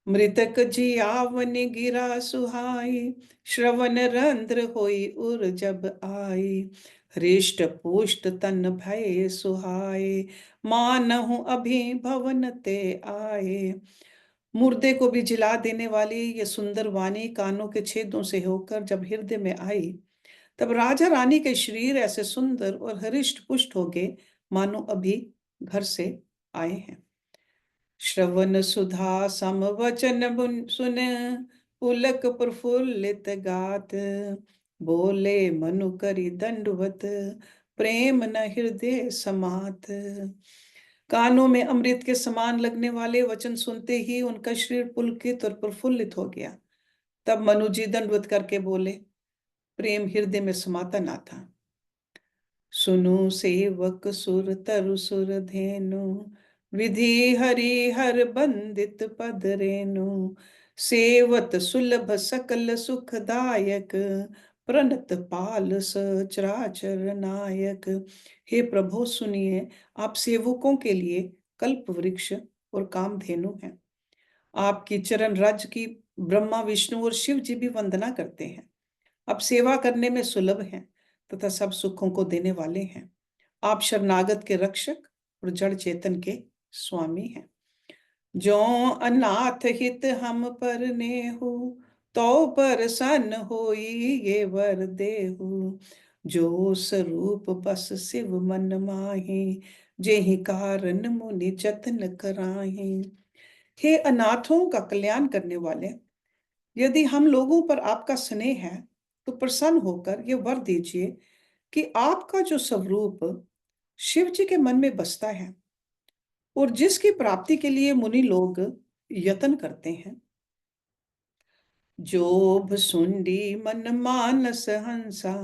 मृतक जियावन गिरा सुहाई, श्रवण रंध्र होई उर जब आई। हृष्ट पुष्ट तन भय सुहाए, मानहु अभी भवन ते आए। मुर्दे को भी जिला देने वाली ये सुंदर वाणी कानों के छेदों से होकर जब हृदय में आई, तब राजा रानी के शरीर ऐसे सुंदर और हृष्ट पुष्ट हो गए मानो अभी घर से आए हैं। श्रवण सुधा सम वचन सुन, पुलक प्रफुल्लित गात। बोले मनु करी दंडवत, प्रेम न हृदय समात। कानों में अमृत के समान लगने वाले वचन सुनते ही उनका शरीर पुलकित और प्रफुल्लित हो गया। तब मनु जी दंडवत करके बोले, प्रेम हृदय में समाता ना था। सुनु सेवक सुर तरु सुर धेनु, विधि हरि हर बंदित पद रेनु। सेवत सुलभ सकल सुखदायक, प्रणत पाल सचराचर नायक। हे प्रभु सुनिए, आप सेवकों के लिए कल्प वृक्ष और कामधेनु हैं। आपकी चरण रज की ब्रह्मा, विष्णु और शिव जी भी वंदना करते हैं। आप सेवा करने में सुलभ हैं तथा सब सुखों को देने वाले हैं। आप शरणागत के रक्षक और जड़ चेतन के स्वामी हैं। जो अनाथ हित हम पर नेहु, तो प्रसन्न होई ये वर देहु। जो स्वरूप बस शिव मन माहि, जेहि कारण मुनि जतन कराहि। हे अनाथों का कल्याण करने वाले, यदि हम लोगों पर आपका स्नेह है तो प्रसन्न होकर ये वर दीजिए कि आपका जो स्वरूप शिव जी के मन में बसता है और जिसकी प्राप्ति के लिए मुनि लोग यत्न करते हैं, जोभ सुंडी मन मानस हंसा,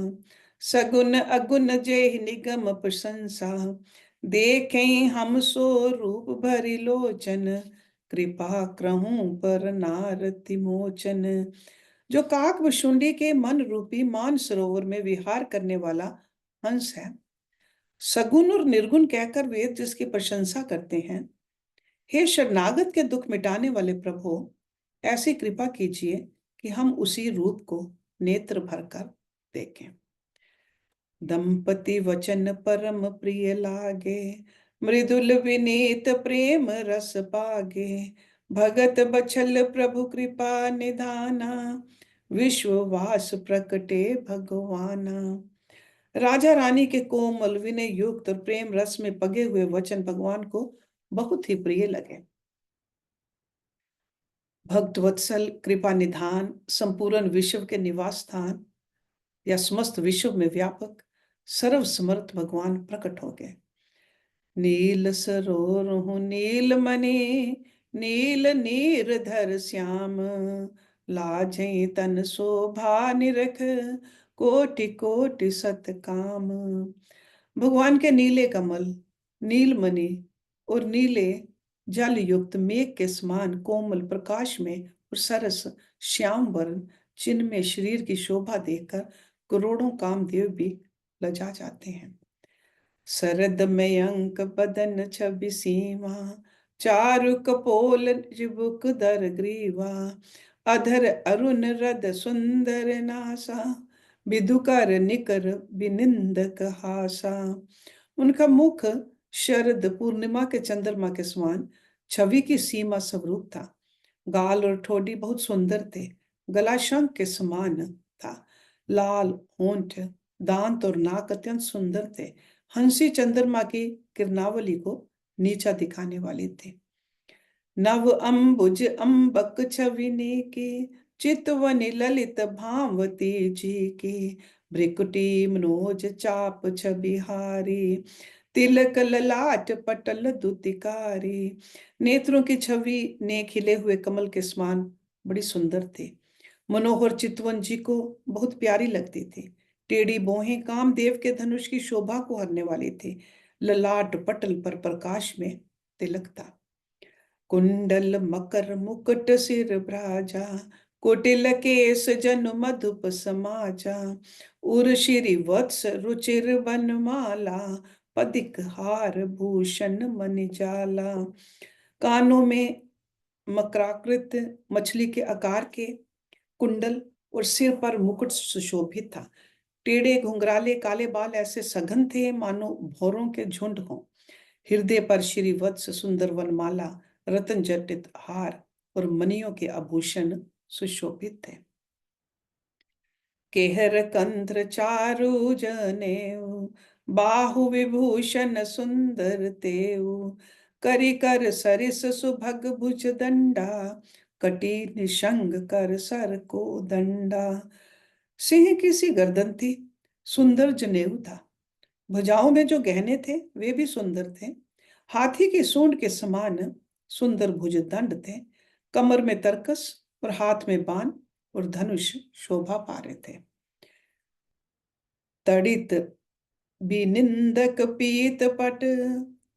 सगुन अगुन जेहि निगम प्रशंसा। देखें हम सो रूप भरि लोचन, कृपा करहूं पर नारति मोचन। जो काक वशुंडी के मन रूपी मान सरोवर में विहार करने वाला हंस है, सगुन और निर्गुण कहकर वेद जिसकी प्रशंसा करते हैं, हे शरणागत के दुख मिटाने वाले प्रभु, ऐसी कृपा कीजिए कि हम उसी रूप को नेत्र भरकर देखें। दंपति वचन परम प्रिय लागे, मृदुल विनीत प्रेम रस पागे। भगत बछल प्रभु कृपा निधाना, विश्ववास प्रकटे भगवाना। राजा रानी के कोमल विनय युक्त और प्रेम रस में पगे हुए वचन भगवान को बहुत ही प्रिय लगे। भक्त वत्सल कृपा निधान संपूर्ण विश्व के निवास स्थान या समस्त विश्व में व्यापक सर्व समर्थ भगवान प्रकट हो गए। नील सरोरहु नील मणि, नील नीरधर श्याम। लाजै तन शोभा निरख, कोटि कोटि सत काम। भगवान के नीले कमल, नीलमणि और नीले जल युक्त मेघ के समान कोमल प्रकाश में और सरस श्याम वर्ण जिनमें शरीर की शोभा देखकर करोड़ों कामदेव भी लजा जाते हैं। शरद मयंक बदन छवि सीमा, चारु कपोल चिबुक दर ग्रीवा। अधर अरुण रद सुंदर नासा, विधुकर निकर विनिंदक हासा। उनका मुख शरद पूर्णिमा के चंद्रमा के समान छवि की सीमा स्वरूप था। गाल और ठोड़ी बहुत सुंदर थे। गला शंख के समान था। लाल होंठ, दांत और नाक अत्यंत सुंदर थे। हंसी चंद्रमा की किरणावली को नीचा दिखाने वाली थी। नव अंबुज अंबक छविनी की, चितवनी ललित भावती जी की। भ्रिकुटी मनोज चाप छबिहारी, तिलक ललाट पटल दुतिकारी। नेत्रों की छवि ने खिले हुए कमल के समान बड़ी सुंदर थी। मनोहर चितवन जी को बहुत प्यारी लगती थी। टेढ़ी बोहें कामदेव के धनुष की शोभा को हरने वाली थी। ललाट पटल पर प्रकाश में तिलक था। कुंडल मकर मुकुट सिर भ्राजा, कुटिल केस जन मधुप समाजा। उर्शिरी वत्स रुचिर बनमाला, पदिक हार भूषण मणिजाला। कानों में मकराकृत मछली के आकार के कुंडल और सिर पर मुकुट सुशोभित था। टेढ़े घुंघराले काले बाल ऐसे सघन थे मानो भौरों के झुंड हों। हृदय पर श्री वत्स सुंदर वनमाला, रतन जटित हार और मणियों के आभूषण सुशोभित थे। केहर कंध्र चारु जनेऊ, बाहु विभूषण सुंदर तेऊ। करि कर सरिस सुभग भुज दंडा, कटी निशंग कर सर को दंडा। सिंह की सी गर्दन थी, सुंदर जनेऊ था। भुजाओं में जो गहने थे वे भी सुंदर थे। हाथी की सूंड के समान सुंदर भुजदंड थे। कमर में तरकस और हाथ में बाण और धनुष शोभा पा रहे थे। तड़ित बिनिंदक पीत पट,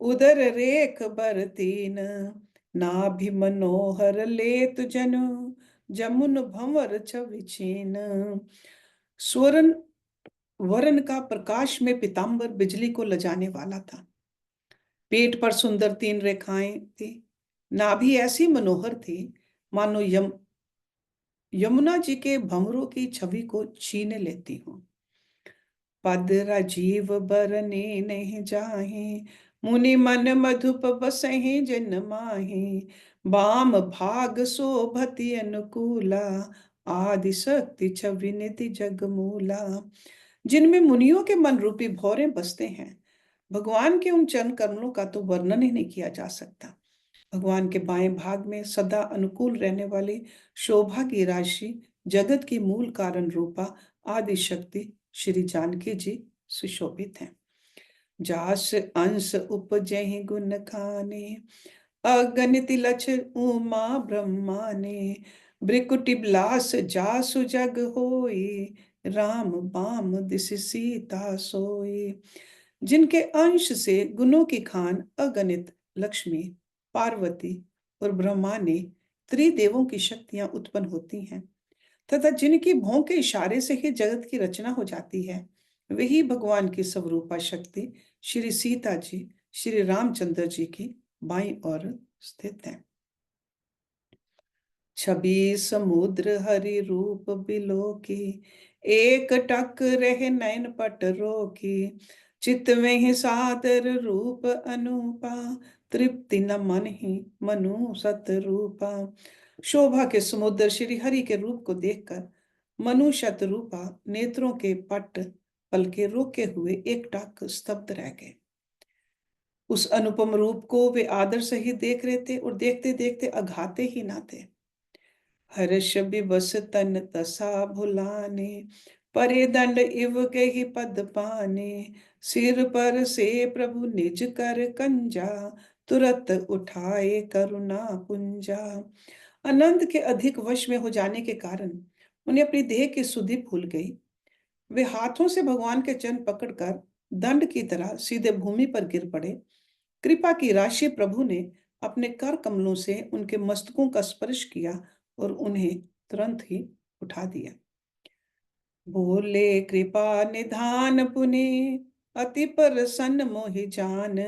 उदर रेख बर तीन। नाभि मनोहर लेत जनु, जमुन भंवर छवि छीन। स्वर्ण वर्ण का प्रकाश में पीताम्बर बिजली को लजाने वाला था। पेट पर सुंदर 3 रेखाएं थी। नाभि ऐसी मनोहर थी मानो यमुना जी के भंवरों की छवि को छीन लेती हूँ। पद राजीव बरने नहीं जाहे, मुनि मन मधुप बसहि जिन माहे। बाम भाग शोभति अनुकूला, आदि शक्ति छवि निधि जगमूला। जिनमें मुनियों के मन रूपी भौरे बसते हैं, भगवान के उन चरण कमलों का तो वर्णन ही नहीं किया जा सकता। भगवान के बाएं भाग में सदा अनुकूल रहने वाली शोभा की राशि, जगत की मूल कारण रूपा आदि शक्ति श्री जानकी जी सुशोभित हैं। जास अंश उपजहि गुण खाने, अगणित लक्ष उमा ब्रह्माने। भृकुटि बिलास जासु जग होई, राम बाम दिस सीता सोई। जिनके अंश से गुणों की खान अगणित लक्ष्मी, पार्वती और ब्रह्मा ने त्रिदेवों की शक्तियां उत्पन्न होती हैं, तथा जिनकी भौं के इशारे से ही जगत की रचना हो जाती है, वही भगवान की स्वरूपा शक्ति श्री सीता जी श्री रामचंद्र जी की बाईं ओर स्थित है। छवि समुद्र हरि रूप बिलो की, एक टक रह नयन पट रोकी। चित में ही सादर रूप अनूपा, तृप्ति न मन ही मनु सत रूपा। शोभा के समुद्र श्री हरि के रूप को देखकर मनु शत रूपा नेत्रों के पट पल के रोके हुए एक टक स्तब्ध रह गए। उस अनुपम रूप को वे आदर सहित देख रहे थे और देखते देखते अघाते ही ना थे। हर्ष विवश तन तसा भुलाने, परे दंड इव गहि पद पाने। सिर पर से प्रभु निज कर कंजा, तुरत उठाए करुणा पुंजा। आनंद के अधिक वश में हो जाने के कारण उन्हें अपनी देह की सुधि भूल गई। वे हाथों से भगवान के चरण पकड़कर दंड की तरह सीधे भूमि पर गिर पड़े। कृपा की राशि प्रभु ने अपने कर कमलों से उनके मस्तकों का स्पर्श किया और उन्हें तुरंत ही उठा दिया। बोले कृपा निधान पुनि, अति प्रसन्न मोहि जान।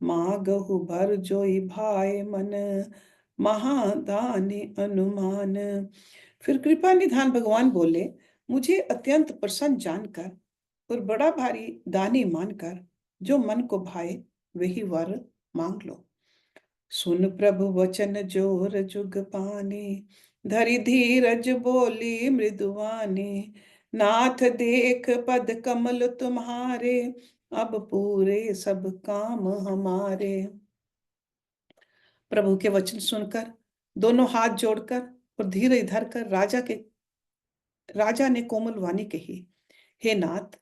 मागहु भर जोई भाई मन, महादानी अनुमान। फिर कृपा निधान भगवान बोले, मुझे अत्यंत प्रसन्न जानकर और बड़ा भारी दानी मानकर जो मन को भाए वही वर मांग लो। सुन प्रभु वचन जोर जुग पाने, धरि धीरज बोली मृदुवानी। नाथ देख पद कमल तुम्हारे, अब पूरे सब काम हमारे। प्रभु के वचन सुनकर दोनों हाथ जोड़कर और धीरे धरकर राजा ने कोमल वाणी कही, हे नाथ,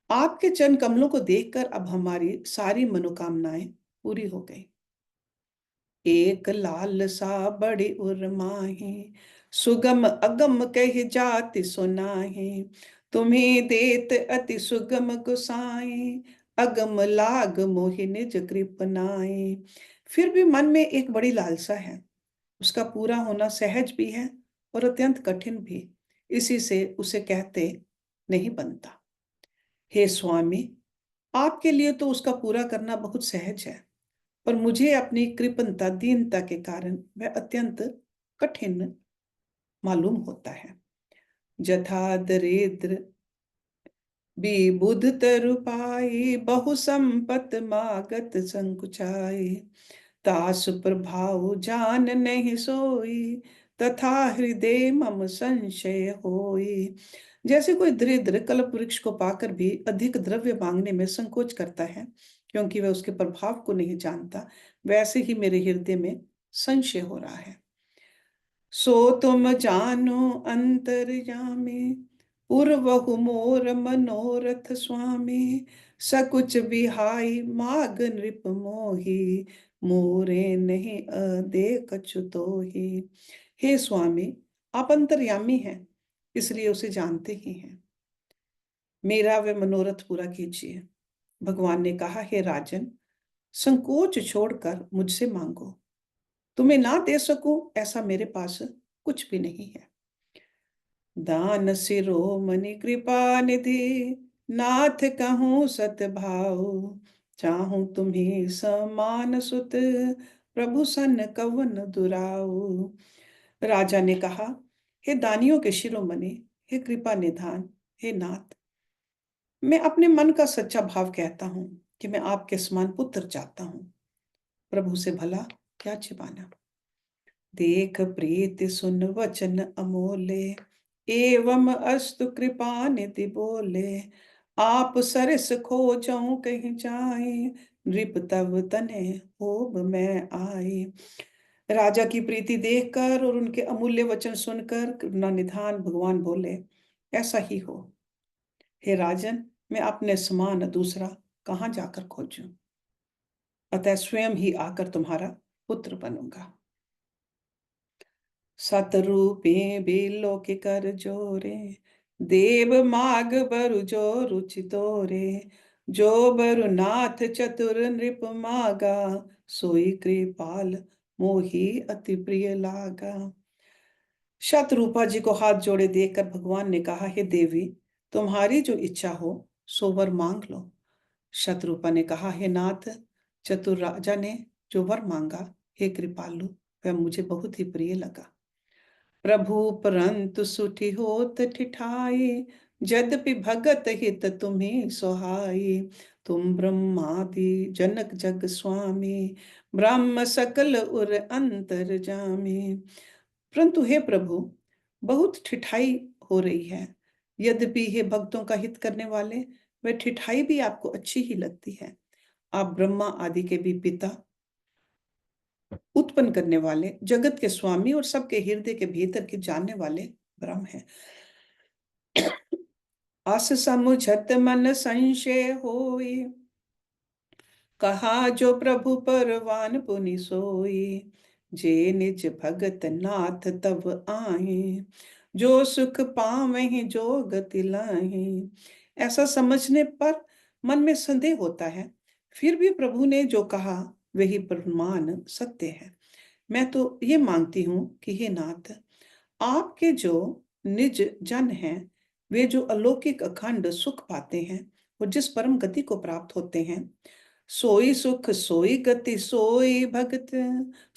आपके चरण कमलों को देखकर अब हमारी सारी मनोकामनाएं पूरी हो गई। एक लाल सा बड़ी उर्माही, सुगम अगम कह जाति सुनाही। तुम्हें देत अति सुगम गुसाई, अगम लाग मोहि निज कृपनाई। फिर भी मन में एक बड़ी लालसा है, उसका पूरा होना सहज भी है और अत्यंत कठिन भी, इसी से उसे कहते नहीं बनता। हे स्वामी, आपके लिए तो उसका पूरा करना बहुत सहज है, पर मुझे अपनी कृपणता दीनता के कारण वह अत्यंत कठिन मालूम होता है। जथा दरिद्र विबुध तरु पाई, बहु संपत मागत संकुचाई। तास प्रभाव जान नहीं सोई, तथा हृदय मम संशय होई। जैसे कोई दरिद्र कल्प वृक्ष को पाकर भी अधिक द्रव्य मांगने में संकोच करता है, क्योंकि वह उसके प्रभाव को नहीं जानता, वैसे ही मेरे हृदय में संशय हो रहा है। सो तुम जानो अंतर्यामी, पूर्वहु मोर मनोरथ स्वामी। सकुच बिहाई माग नृप मोही, मोरे नहीं अदेख कछुतोही। हे स्वामी, आप अंतर्यामी हैं, इसलिए उसे जानते ही हैं। मेरा वह मनोरथ पूरा कीजिए। भगवान ने कहा, हे राजन, संकोच छोड़कर मुझसे मांगो। तुम्हें ना दे सकूं ऐसा मेरे पास कुछ भी नहीं है। दान शिरोमणि कृपा निधि, नाथ कहूँ सत भाव। चाहूं तुम्हें समान सुत, प्रभु सन कवन दुराऊ। राजा ने कहा, हे दानियों के शिरोमणि, हे कृपा निधान, हे नाथ, मैं अपने मन का सच्चा भाव कहता हूँ कि मैं आपके समान पुत्र चाहता हूँ। प्रभु से भला क्या छिपाना। देख प्रीत सुन वचन अमोले, एवं अस्तु कृपा निधि बोले। आप सरस खोजऊं कहीं जाए, नृप तब तने होब मैं आए। राजा की प्रीति देखकर और उनके अमूल्य वचन सुनकर करुणा निधान भगवान बोले, ऐसा ही हो। हे राजन, मैं अपने समान दूसरा कहाँ जाकर खोजूं। अतः स्वयं ही आकर तुम्हारा पुत्र बनूंगा। सतरूपे बिलो के कर जोरे, देव माग बरु जो रुचि तोरे। जो बरु नाथ चतुर नृप मागा, सोई कृपाल मोही अति प्रिय लागा। शतरूपा जी को हाथ जोड़े देखकर भगवान ने कहा, हे देवी, तुम्हारी जो इच्छा हो सो वर मांग लो। शतरूपा ने कहा, हे नाथ, चतुर राजा ने जो वर मांगा, हे कृपालु, वह मुझे बहुत ही प्रिय लगा। प्रभु परंतु सुठी होत ठिठाई, यद्यपि भगत हित तुम्हें सोहाई। तुम ब्रह्मादि जनक जग स्वामी, ब्रह्म सकल उर अंतर जामी। परंतु हे प्रभु, बहुत ठिठाई हो रही है। यद्यपि हे भक्तों का हित करने वाले, वह ठिठाई भी आपको अच्छी ही लगती है। आप ब्रह्मा आदि के भी पिता, उत्पन्न करने वाले, जगत के स्वामी और सबके हृदय के भीतर के जानने वाले ब्रह्म हैं। अस समुझत मन संशय होई, कहा जो प्रभु परवान पुनि सोई। जे निज भगत नाथ तब आए, जो सुख पावहि जो गति लाहि। ऐसा समझने पर मन में संदेह होता है, फिर भी प्रभु ने जो कहा वही प्रमाण सत्य है। मैं तो ये मांगती हूँ कि हे नाथ, आपके जो निज जन हैं, वे जो अलौकिक अखंड सुख पाते हैं और जिस परम गति को प्राप्त होते हैं, सोई सुख सोई गति सोई भगत,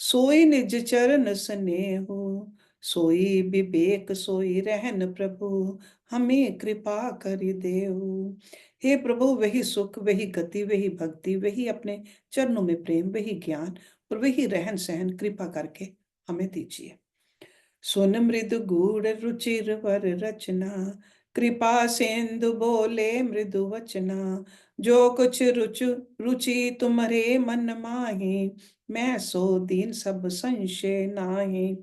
सोई निज चरण स्नेहो। सोई विवेक सोई रहन प्रभु, हमें कृपा करि देव। हे प्रभु, वही सुख वही गति वही भक्ति, वही अपने चरणों में प्रेम, वही ज्ञान और वही रहन सहन कृपा करके हमें दीजिए। सुन मृदु गूढ़ रुचिर वर रचना, कृपा सिंधु बोले मृदु वचना। जो कुछ रुचि तुम्हारे मन माही, मैं सो दीन सब संशय नाही।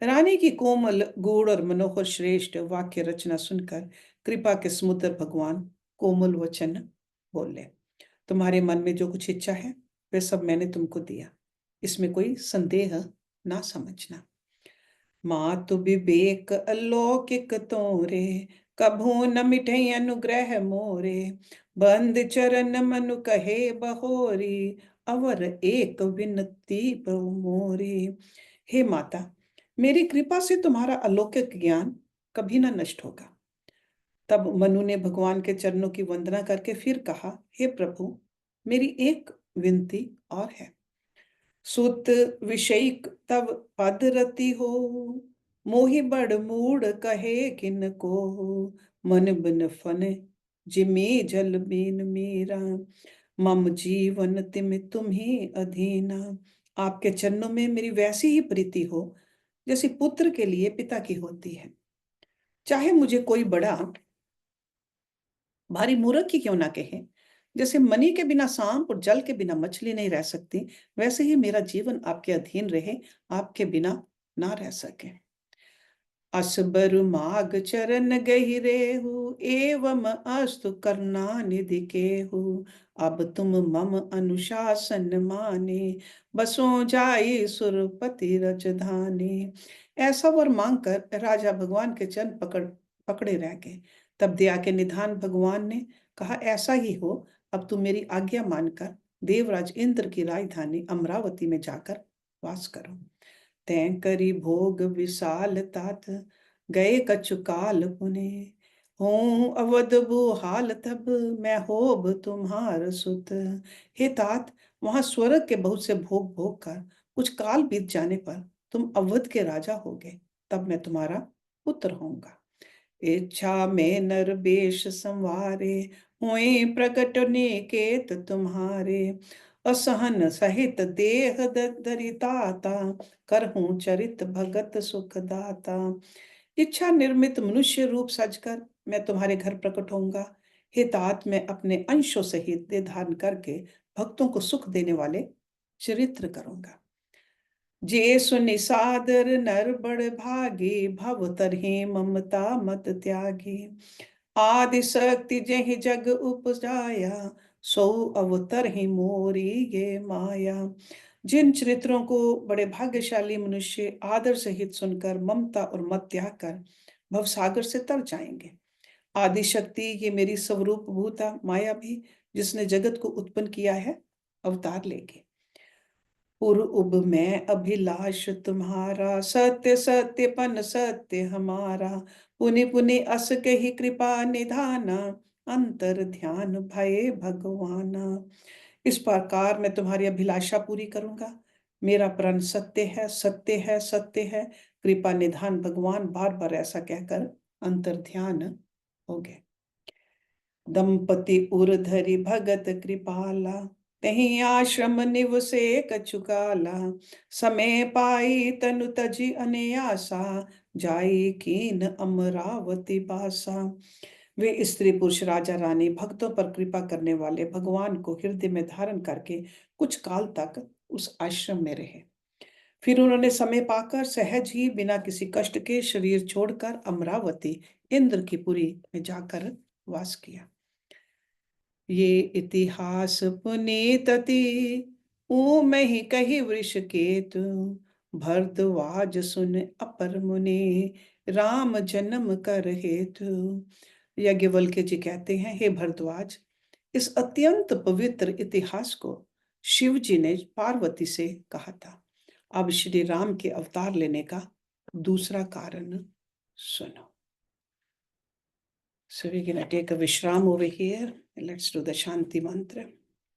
रानी की कोमल गूढ़ और मनोहर श्रेष्ठ वाक्य रचना सुनकर कृपा के समुद्र भगवान कोमल वचन बोले, तुम्हारे मन में जो कुछ इच्छा है वह सब मैंने तुमको दिया, इसमें कोई संदेह ना समझना। मातु विवेक अलौकिक तोरे, कभू न मिठै अनुग्रह मोरे। बंद चरण मनु कहे बहोरी, अवर एक विनती बहु मोरी। हे माता, मेरी कृपा से तुम्हारा अलौकिक ज्ञान कभी ना नष्ट होगा। तब मनु ने भगवान के चरणों की वंदना करके फिर कहा, हे प्रभु, मेरी एक विनती और है। सुत विषयिक तब पद रति हो, मोहि बड़ मूड कहे किन को। मन बिन फन जिमी जल बीन मीरा, मम जीवन तिम तुम्ही अधीना। आपके चरणों में मेरी वैसी ही प्रीति हो जैसी पुत्र के लिए पिता की होती है। चाहे मुझे कोई बड़ा भारी मूर्ख ही क्यों ना कहे, जैसे मणि के बिना सांप और जल के बिना मछली नहीं रह सकती, वैसे ही मेरा जीवन आपके अधीन रहे, आपके बिना ना रह सके। असबर माग चरण गहिरे हु, एवं अस्तु करना निधि के हु। अब तुम मम अनुशासन माने, बसो जाई सुरपति रजधानी। ऐसा वर मांगकर राजा भगवान के चरण पकड़े रह गए। तब दया के निधान भगवान ने कहा, ऐसा ही हो, अब तुम मेरी आज्ञा मानकर देवराज इंद्र की राजधानी अमरावती में जाकर वास करो। तैं करी भोग विशाल तात, गए कछु काल पुने। हूँ अवध बुहाल तब, मैं होब तुम्हार सुत। हे तात, वहां स्वर्ग के बहुत से भोग भोग कर कुछ काल बीत जाने पर तुम अवध के राजा होगे, तब मैं तुम्हारा पुत्र होऊंगा। इच्छा में नर बेश संवारे, हुए प्रकट निकेत तुम्हारे। असहन सहित देह दरिताता, करहूं चरित भगत सुख दाता। इच्छा निर्मित मनुष्य रूप सजकर मैं तुम्हारे घर प्रकट होऊंगा। हे तात, मैं अपने अंशों सहित देह धारण करके भक्तों को सुख देने वाले चरित्र करूंगा। जे सुनि सादर नर बड़ भागी, भव तरहि ममता मत त्यागी। आदि शक्ति जहि जग उपजाया, सो अवतर ही मोरी ये माया। जिन चरित्रों को बड़े भाग्यशाली मनुष्य आदर सहित सुनकर ममता और मत त्याग कर भवसागर से तर जाएंगे। आदि शक्ति ये मेरी स्वरूप भूता माया भी, जिसने जगत को उत्पन्न किया है, अवतार लेके। पुर उब मैं अभिलाष तुम्हारा, सत्य सत्य पन सत्य हमारा। पुनि पुनि अस कही कृपा निधाना, अंतर ध्यान भय भगवाना। इस प्रकार मैं तुम्हारी अभिलाषा पूरी करूंगा। मेरा प्रण सत्य है, सत्य है, सत्य है। कृपा निधान भगवान, बार बार ऐसा कहकर अंतर ध्यान हो गए। दंपति उर धरि भगत कृपाला, तहीं आश्रम निवसे कछुकाला। समय पाई तनु तजि अनयासा, जाई कीन अमरावती बासा। वे स्त्री पुरुष राजा रानी भक्तों पर कृपा करने वाले भगवान को हृदय में धारण करके कुछ काल तक उस आश्रम में रहे। फिर उन्होंने समय पाकर सहज ही बिना किसी कष्ट के शरीर छोड़कर अमरावती इंद्र की पुरी में जाकर वास किया। ये इतिहास पुनीतति ऊमहि कही वृष केतु। भरद्वाज सुन अपर मुनि, राम जन्म कर हेतु। यज्ञवल्क्य जी कहते हैं, हे भरद्वाज, इस अत्यंत पवित्र इतिहास को शिव जी ने पार्वती से कहा था। अब श्री राम के अवतार लेने का दूसरा कारण सुनो। So we're going to take a Vishram over here. Let's do the Shanti mantra.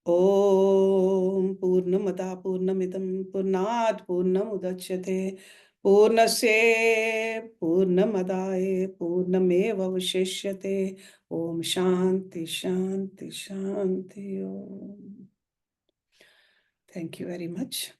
Om Purnamada Purnamidam Purnat Purnamudachyate Purnasya Purnamadaye Purnameva Vashishyate. Om Shanti Shanti Shanti Om. Thank you very much.